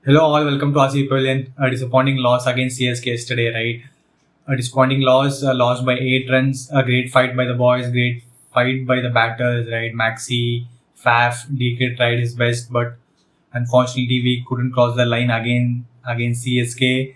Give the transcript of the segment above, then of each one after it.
Hello all, welcome to RCB Pavilion. A disappointing loss against CSK yesterday, right? A disappointing loss, lost by 8 runs. A great fight by the boys, great fight by the batters, right? Maxi, Faf, DK tried his best, but unfortunately we couldn't cross the line again against CSK.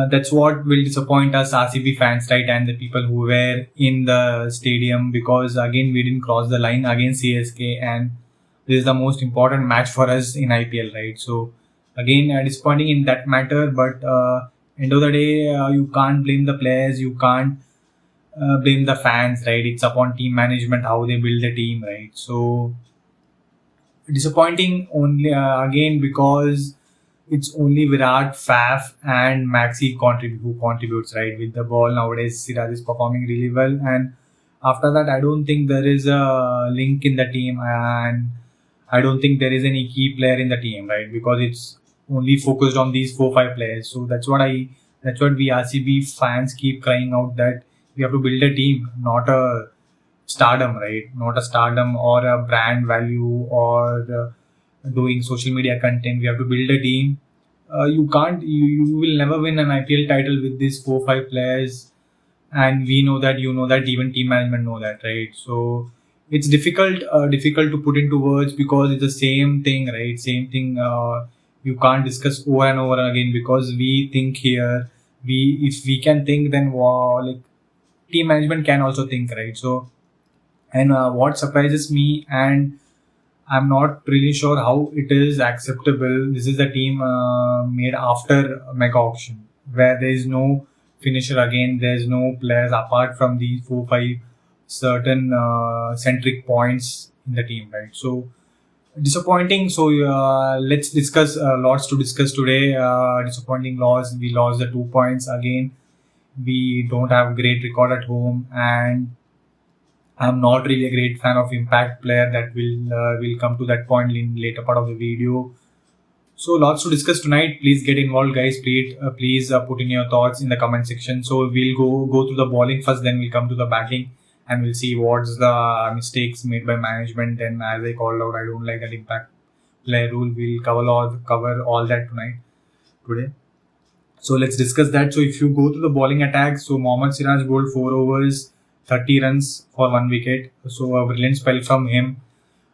That's what will disappoint us RCB fans, right? And the people who were in the stadium, because again we didn't cross the line against CSK, and this is the most important match for us in IPL, right? So again, disappointing in that matter, but end of the day, you can't blame the players, you can't blame the fans, right? It's upon team management how they build the team, right? So disappointing only again because it's only Virat, Faf, and Maxi who contributes, right, with the ball nowadays. Siraj is performing really well, and after that, I don't think there is a link in the team, and I don't think there is any key player in the team, right? Because it's only focused on these 4-5 players. So that's what we RCB fans keep crying out, that we have to build a team, not a stardom, right? Not a stardom or a brand value or doing social media content. We have to build a team. You will never win an IPL title with these 4-5 players, and we know that, you know that, even team management know that, right? So it's difficult to put into words, because it's the same thing, right? Same thing. You can't discuss over and over again, because we think here. If we can think, then wow, like team management can also think, right? So, and what surprises me, and I'm not really sure how it is acceptable. This is a team made after mega auction, where there is no finisher again. There's no players apart from these 4-5 certain centric points in the team, right? So disappointing. So let's discuss lots to discuss today. Disappointing loss. We lost the 2 points again. We don't have great record at home, and I'm not really a great fan of impact player. That will come to that point in later part of the video. So lots to discuss tonight. Please get involved, guys. Please put in your thoughts in the comment section. So we'll go through the bowling first, then we'll come to the batting, and we'll see what's the mistakes made by management. And as I called out, I don't like that impact player rule. We'll cover all that today. So let's discuss that. So if you go to the bowling attack, so Mohammad Siraj bowled 4 overs, 30 runs for 1 wicket. So a brilliant spell from him.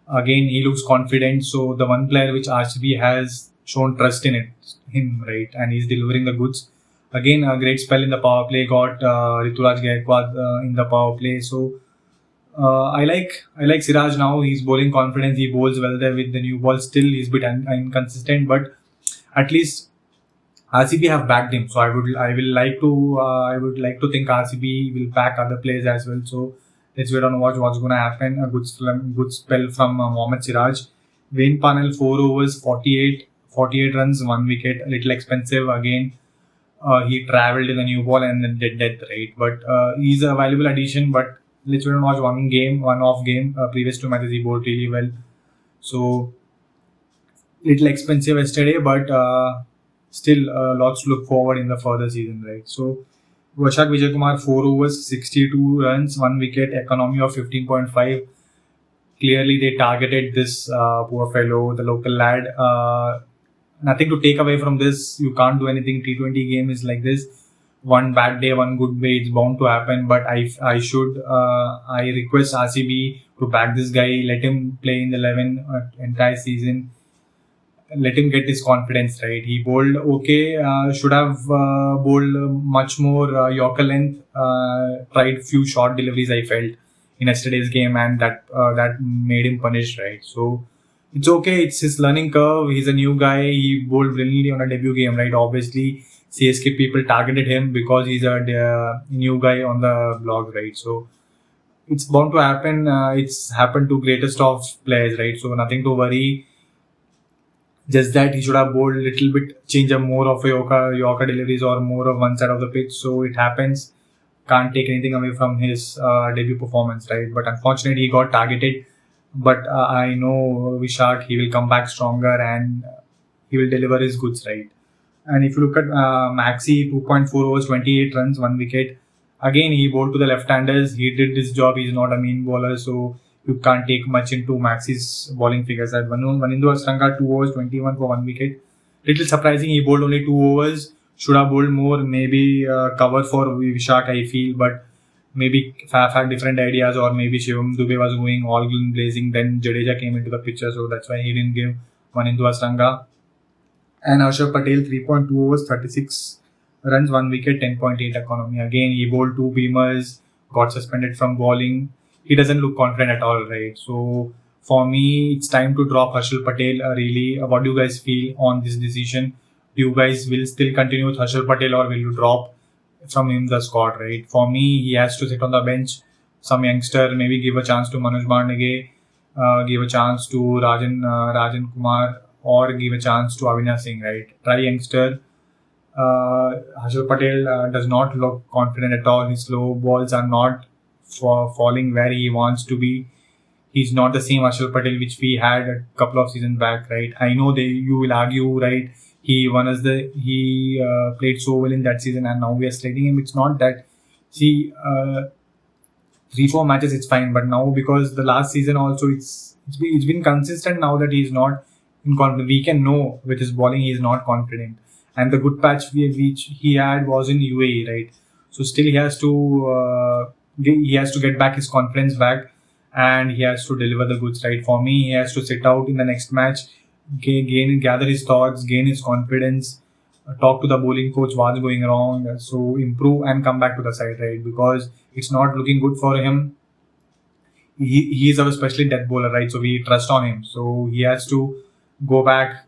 Again, he looks confident. So the one player which RCB has shown trust in him, right? And he's delivering the goods. Again, a great spell in the power play. Got Rituraj Gaikwad in the power play. So I like Siraj now. He's bowling confidence. He bowls well there with the new ball. Still, he's a bit inconsistent, but at least RCB have backed him. So I would like to think RCB will back other players as well. So let's wait and watch what's going to happen. A good spell from Mohammad Siraj. Wayne Panel 4 overs, 48 runs, 1 wicket. A little expensive again. He travelled in the new ball and then did death, right? But he's a valuable addition. But let's wait and watch one off game. Previous 2 matches he bowled really well. So little expensive yesterday, but still lots to look forward in the further season, right? So Vashak Vijayakumar 4 overs, 62 runs, 1 wicket, economy of 15.5. Clearly they targeted this poor fellow, the local lad. Nothing to take away from this. You can't do anything. T20 game is like this. One bad day, one good day, it's bound to happen. But I request RCB to back this guy. Let him play in the 11 entire season. Let him get his confidence, right? He bowled okay. Should have bowled much more Yorker length. Tried few short deliveries, I felt, in yesterday's game, and that made him punished, right? So it's okay. It's his learning curve. He's a new guy. He bowled brilliantly on a debut game, right? Obviously, CSK people targeted him because he's a new guy on the blog, right? So it's bound to happen. It's happened to greatest of players, right? So nothing to worry. Just that he should have bowled a little bit, change a more of a Yorker deliveries or more of one side of the pitch. So it happens. Can't take anything away from his debut performance, right? But unfortunately, he got targeted. But I know Vishak, he will come back stronger and he will deliver his goods, right? And if you look at Maxi, 2.4 overs, 28 runs, 1 wicket. Again, he bowled to the left-handers. He did his job. He's not a mean bowler, so you can't take much into Maxi's bowling figures. At Vanindu Asranka, 2 overs, 21 for 1 wicket. Little surprising, he bowled only 2 overs. Should have bowled more, maybe cover for Vishak, I feel, but maybe Faf had different ideas, or maybe Shivam Dubey was going all blazing. Then Jadeja came into the picture, so that's why he didn't give one into Asranga. And Harshal Patel, 3.2 overs, 36 runs, 1 wicket, 10.8 economy. Again, he bowled 2 beamers, got suspended from bowling. He doesn't look confident at all, right? So for me, it's time to drop Harshal Patel. Really, what do you guys feel on this decision? Do you guys will still continue with Harshal Patel, or will you drop from him the squad, right? For me, he has to sit on the bench. Some youngster, maybe give a chance to Manoj Bandage, give a chance to Rajan Kumar, or give a chance to Avinash Singh, right? Try youngster. Harshal Patel does not look confident at all. His slow balls are not falling where he wants to be. He's not the same Harshal Patel which we had a couple of seasons back, right? I know you will argue, right? He played so well in that season, and now we are slating him. It's not that. See, 3-4 matches it's fine, but now because the last season also it's been consistent now that he's not in confidence. We can know with his bowling he is not confident, and the good patch which he had was in UAE, right? So still he has to get back his confidence back, and he has to deliver the goods, right? For me, he has to sit out in the next match, gather his thoughts, gain his confidence, talk to the bowling coach what's going wrong, so improve and come back to the side, right? Because it's not looking good for him. He is our specialist death bowler, right? So we trust on him. So he has to go back,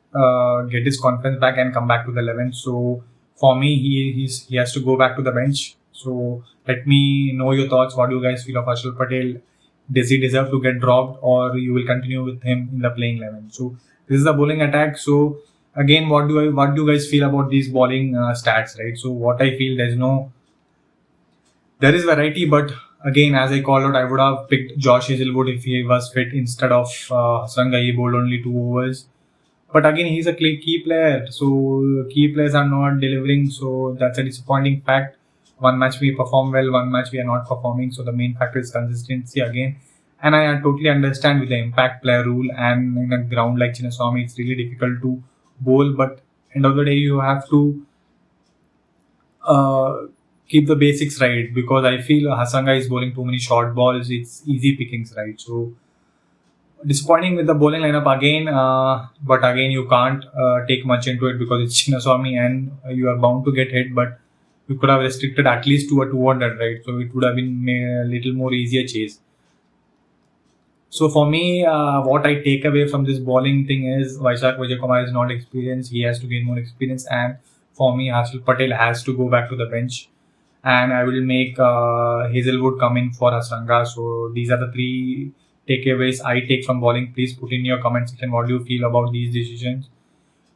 get his confidence back, and come back to the 11. So for me, he has to go back to the bench. So let me know your thoughts. What do you guys feel of Harshal Patel? Does he deserve to get dropped, or you will continue with him in the playing 11? So this is the bowling attack. So again, what do you guys feel about these bowling stats, right? So what I feel, there is variety, but again, as I called out, I would have picked Josh Hazelwood if he was fit instead of Hasranga. He bowled only 2 overs. But again, he's a key player. So key players are not delivering. So that's a disappointing fact. One match we perform well, one match we are not performing. So the main factor is consistency again. And I totally understand with the impact player rule, and in a ground like Chinnaswamy, it's really difficult to bowl. But end of the day, you have to keep the basics right, because I feel Hasanga is bowling too many short balls. It's easy pickings, right? So disappointing with the bowling lineup again, but again you can't take much into it because it's Chinnaswamy and you are bound to get hit. But you could have restricted at least to a 200, right? So it would have been a little more easier chase. So for me, what I take away from this bowling thing is Vaishak Vijayakumar is not experienced. He has to gain more experience, and for me, Harshal Patel has to go back to the bench. And I will make Hazelwood come in for Hasranga. So these are the 3 takeaways I take from bowling. Please put in your comment section what do you feel about these decisions.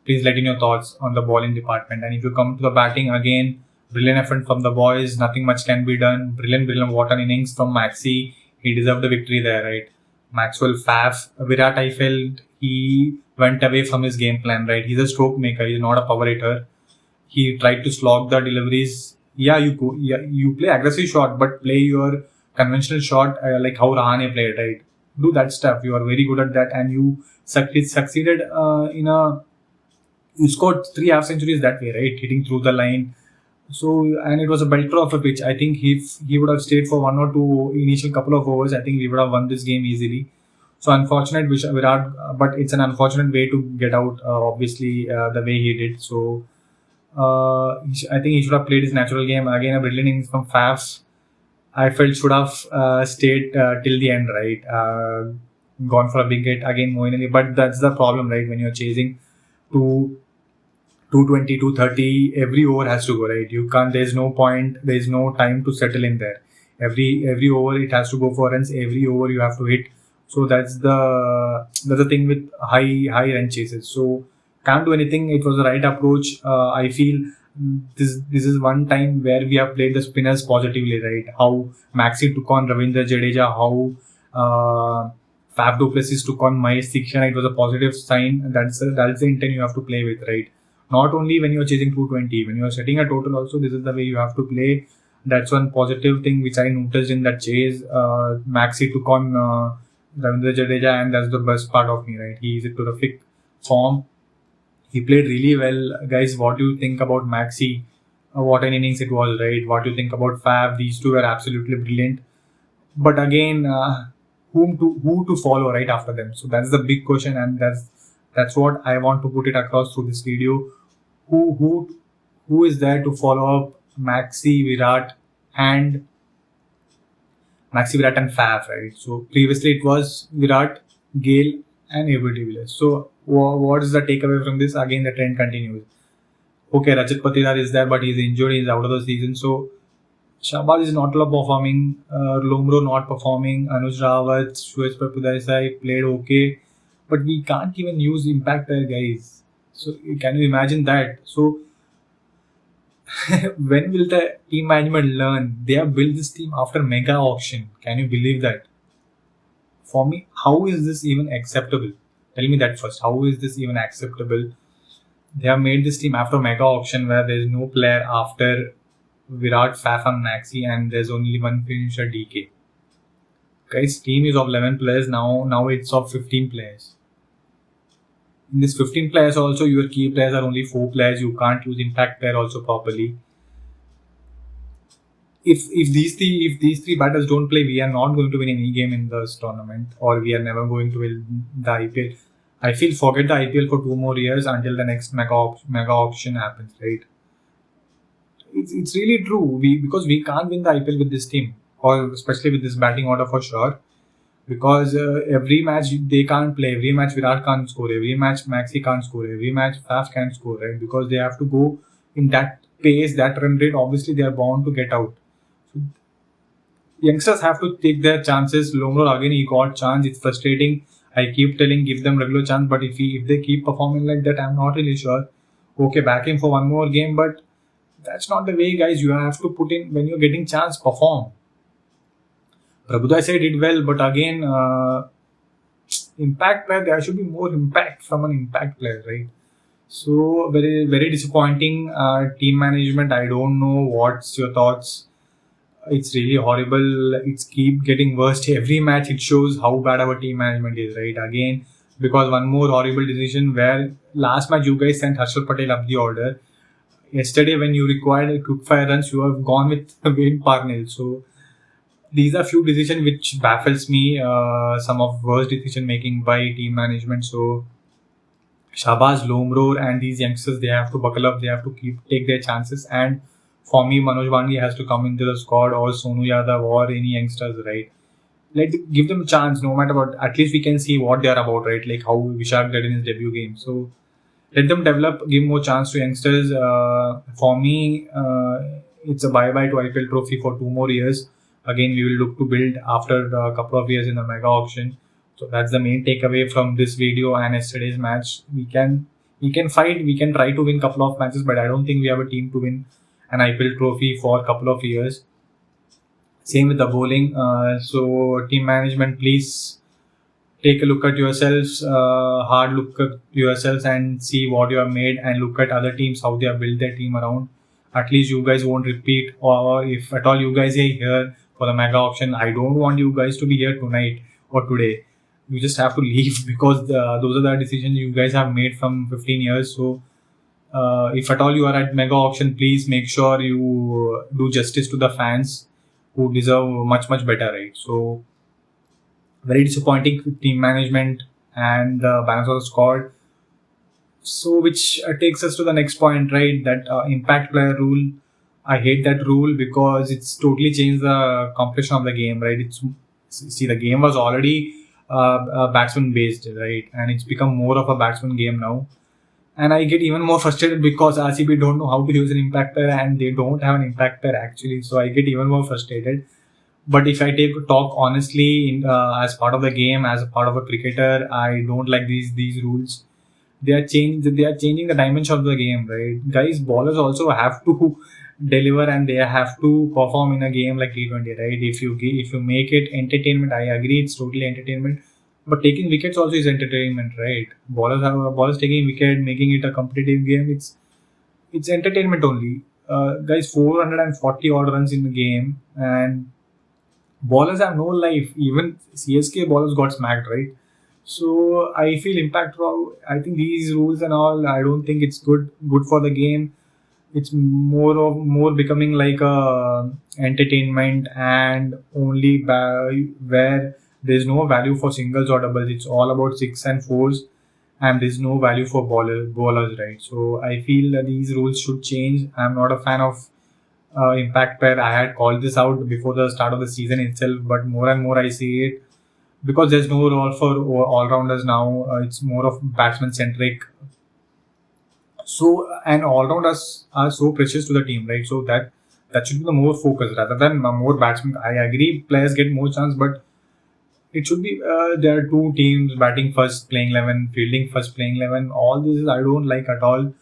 Please let in your thoughts on the bowling department. And if you come to the batting, again, brilliant effort from the boys. Nothing much can be done. Brilliant what an innings from Maxi. He deserved the victory there, right? Maxwell, Faf, Virat, I felt he went away from his game plan, right? He's a stroke maker. He's not a power hitter. He tried to slog the deliveries. You play aggressive shot, but play your conventional shot like how Rahane played, right? Do that stuff. You are very good at that, and you succeeded you scored 3 half centuries that way, right? Hitting through the line. So, and it was a belter of a pitch. I think if he would have stayed for 1 or 2 initial couple of overs, I think we would have won this game easily. So unfortunate Virat, but it's an unfortunate way to get out, obviously, the way he did. So I think he should have played his natural game. Again, a brilliant innings from Faf. I felt should have stayed till the end, right? Gone for a big hit again, Moeen Ali. But that's the problem, right? When you're chasing 220, 230, every over has to go, right? You can't. There's no point. There's no time to settle in there. Every over it has to go for runs. Every over you have to hit. So that's the thing with high run chases. So can't do anything. It was the right approach. I feel this is one time where we have played the spinners positively, right? How Maxi took on Ravindra Jadeja, how Faf du Plessis took on Mahesh Sikshana. It was a positive sign. That's the intent you have to play with, right? Not only when you're chasing 220, when you're setting a total also, this is the way you have to play. That's one positive thing which I noticed in that chase. Maxi took on Ravindra Jadeja, and that's the best part of me, right? He is a terrific form. He played really well. Guys, what do you think about Maxi? What an innings it was, right? What do you think about Fab? These two were absolutely brilliant. But again, who to follow right after them? So that's the big question, and that's what I want to put it across through this video. Who is there to follow up Maxi, Virat and Faf, right? So previously it was Virat, Gale, and AB de Villiers. So what is the takeaway from this? Again, the trend continues. Okay, Rajat Patidar is there, but he's injured. He's out of the season. So Shahbaz is not performing. Lomro not performing. Anuj Rawat, Suez Prabhudesai played okay, but we can't even use impact player guys. So can you imagine that? So when will the team management learn? They have built this team after mega auction. Can you believe that? For me, how is this even acceptable? Tell me that first. How is this even acceptable? They have made this team after mega auction where there is no player after Virat, Faf and Maxi, and there's only one finisher DK. Guys, team is of 11 players now. Now it's of 15 players. In this 15 players also, your key players are only 4 players. You can't use impact player also properly. If these three batters don't play, we are not going to win any game in this tournament, or we are never going to win the IPL. I feel forget the IPL for 2 more years until the next mega auction happens, right? It's really true. Because we can't win the IPL with this team, or especially with this batting order for sure. Because every match they can't play, every match Virat can't score, every match Maxi can't score, every match Faf can't score, right? Because they have to go in that pace, that run rate. Obviously, they are bound to get out. So youngsters have to take their chances. Lomro again, he got chance. It's frustrating. I keep telling, give them regular chance. But if they keep performing like that, I'm not really sure. Okay, back him for one more game, but that's not the way, guys. You have to put in when you're getting chance, perform. Prabhudesai did well, but again, impact player, there should be more impact from an impact player, right? So very, very disappointing. Team management, I don't know what's your thoughts. It's really horrible. It's keep getting worse every match. It shows how bad our team management is, right? Again, because one more horrible decision where last match you guys sent Harshal Patel up the order. Yesterday when you required a quick fire runs, you have gone with Wayne Parnell. So these are few decisions which baffles me. Some of worst decision making by team management. So Shahbaz, Lomro and these youngsters, they have to buckle up. They have to take their chances. And for me, Manoj Bandi has to come into the squad, or Sonu Yadav, or any youngsters, right? Give them a chance. No matter what, at least we can see what they are about, right? Like how Vishak did in his debut game. So let them develop. Give more chance to youngsters. For me, it's a bye-bye to IPL trophy for 2 more years. Again, we will look to build after a couple of years in the mega auction. So that's the main takeaway from this video and yesterday's match. We can fight. We can try to win a couple of matches, but I don't think we have a team to win an IPL trophy for a couple of years. Same with the bowling. So team management, please take a look at yourselves, hard look at yourselves and see what you have made, and look at other teams, how they have built their team around. At least you guys won't repeat, or if at all you guys are here for the mega auction, I don't want you guys to be here tonight or today. You just have to leave because those are the decisions you guys have made from 15 years. So if at all you are at mega auction, please make sure you do justice to the fans who deserve much better, right? So very disappointing with team management and the balance of the squad. So which takes us to the next point, right? That impact player rule. I hate that rule because it's totally changed the competition of the game, right? The game was already batsman based, right? And it's become more of a batsman game now. And I get even more frustrated because RCB don't know how to use an impact player, and they don't have an impact player actually. So I get even more frustrated. But if I talk honestly, as part of the game, as a part of a cricketer, I don't like these rules. They are changing the dimension of the game, right? Guys, bowlers also have to deliver and they have to perform in a game like T20, right? If you make it entertainment, I agree, it's totally entertainment. But taking wickets also is entertainment, right? Bowlers taking wicket, making it a competitive game. It's entertainment only. Guys, 440 odd runs in the game, and bowlers have no life. Even CSK bowlers got smacked, right? So I feel impact. I think these rules and all. I don't think it's good for the game. It's more becoming like a entertainment, and only where there's no value for singles or doubles. It's all about six and fours, and there's no value for bowlers, right? So I feel that these rules should change. I'm not a fan of impact pair. I had called this out before the start of the season itself, but more and more I see it, because there's no role for all rounders now. It's more of batsman centric. So, and all rounders are so precious to the team, right? So that should be the more focus rather than more batsmen. I agree, players get more chance, but it should be there are two teams batting first, playing 11, fielding first, playing 11. All this is I don't like at all.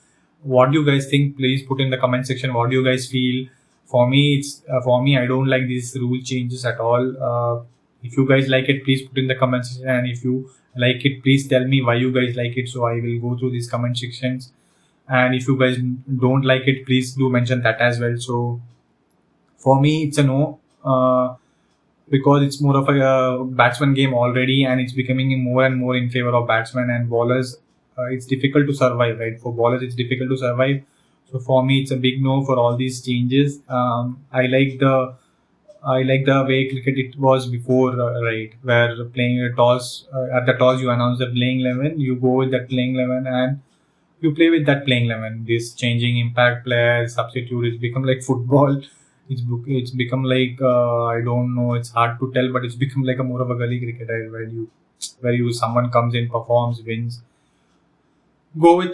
What do you guys think? Please put in the comment section. What do you guys feel? For me, I don't like these rule changes at all. If you guys like it, please put in the comment section, and if you like it, please tell me why you guys like it. So I will go through these comment sections. And if you guys don't like it, please do mention that as well. So for me, it's a no. Because it's more of a batsman game already, and it's becoming more and more in favor of batsmen and bowlers. It's difficult to survive, right? For bowlers, it's difficult to survive. So for me, it's a big no for all these changes. I like the way cricket it was before, right? Where playing a toss, at the toss you announce the playing 11, you go with that playing 11, and you play with that playing 11. This changing impact players, substitute, it's become like football. It's become like I don't know. It's hard to tell, but it's become like a more of a gully cricket, right? Where you someone comes in, performs, wins. Go with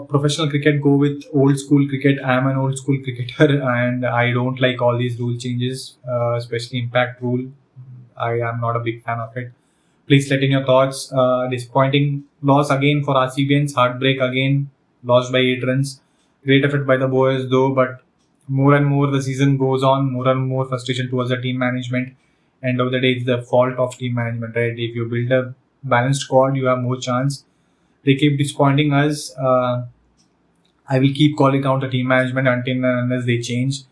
professional cricket. Go with old school cricket. I am an old school cricketer, and I don't like all these rule changes, especially impact rule. I am not a big fan of it. Please let in your thoughts. Disappointing loss again for RCBians. Heartbreak again. Lost by 8 runs. Great effort by the boys though, but more and more the season goes on, more and more frustration towards the team management. End of the day, it's the fault of team management, right? If you build a balanced squad, you have more chance. They keep disappointing us. I will keep calling out the team management until and unless they change,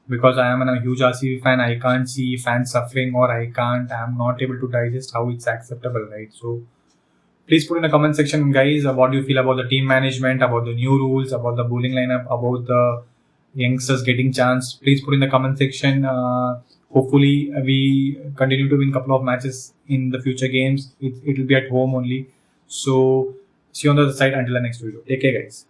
because I am a huge RCB fan. I can't see fans suffering, or I'm not able to digest how it's acceptable, right? So please put in the comment section, guys, what do you feel about the team management, about the new rules, about the bowling lineup, about the youngsters getting chance. Please put in the comment section. Hopefully we continue to win a couple of matches in the future games. It will be at home only. So see you on the other side until the next video. Take care, guys.